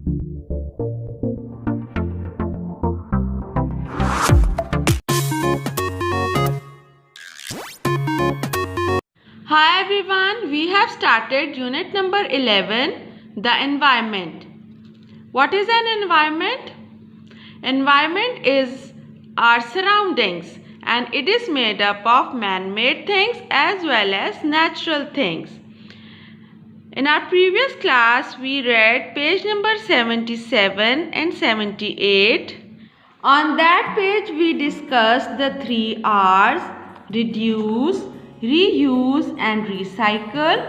Hi everyone, we have started unit number 11, the environment. What is an environment? Environment is our surroundings and it is made up of man-made things as well as natural things. In our previous class, we read page number 77 and 78. On that page, we discussed the 3 R's: reduce, reuse and recycle.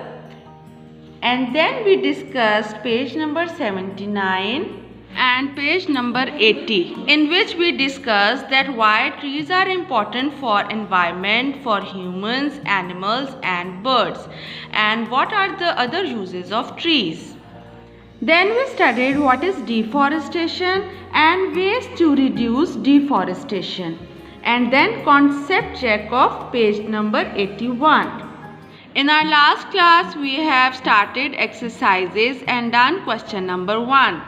And then we discussed page number 79 and page number 80, in which we discussed that why trees are important for environment, for humans, animals and birds, and what are the other uses of trees. Then we studied what is deforestation and ways to reduce deforestation, and then concept check of page number 81. In our last class, we have started exercises and done question number 1.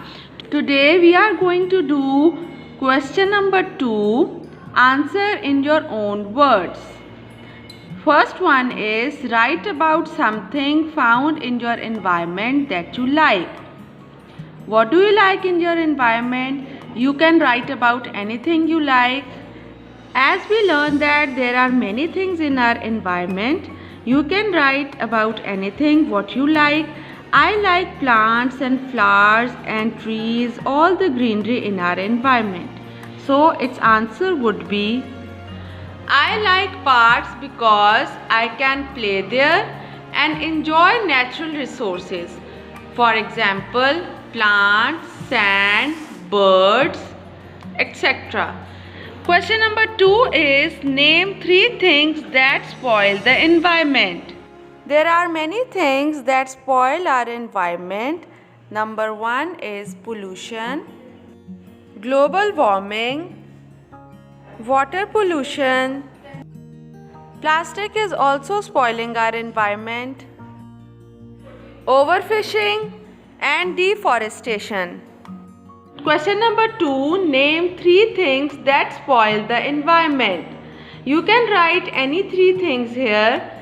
Today we are going to do question number 2, answer in your own words. First one is write about something found in your environment that you like. What do you like in your environment? You can write about anything you like. As we learned that there are many things in our environment, you can write about anything what you like. I like plants and flowers and trees, all the greenery in our environment. So its answer would be, I like parks because I can play there and enjoy natural resources. For example, plants, sand, birds, etc. Question number 2 is name 3 things that spoil the environment. There are many things that spoil our environment. Number 1 is pollution, global warming, water pollution. Plastic is also spoiling our environment. Overfishing and deforestation. Question number 2, name 3 things that spoil the environment. You can write any 3 things here.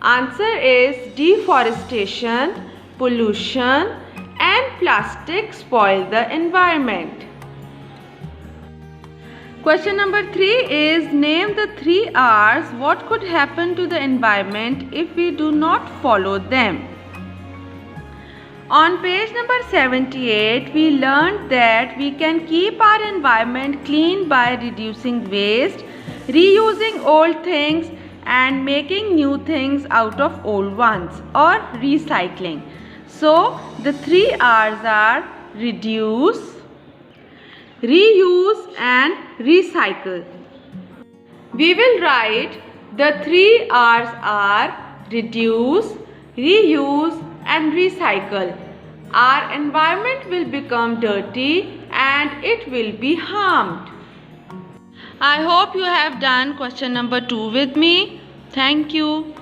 Answer is deforestation, pollution and plastic spoil the environment. Question number 3 is name the 3 R's. What could happen to the environment if we do not follow them? On page number 78, we learned that we can keep our environment clean by reducing waste, reusing old things and making new things out of old ones, or recycling. So the 3 R's are reduce, reuse and recycle. We will write the 3 R's are reduce, reuse and recycle. Our environment will become dirty and it will be harmed. I hope you have done question number 2 with me. Thank you.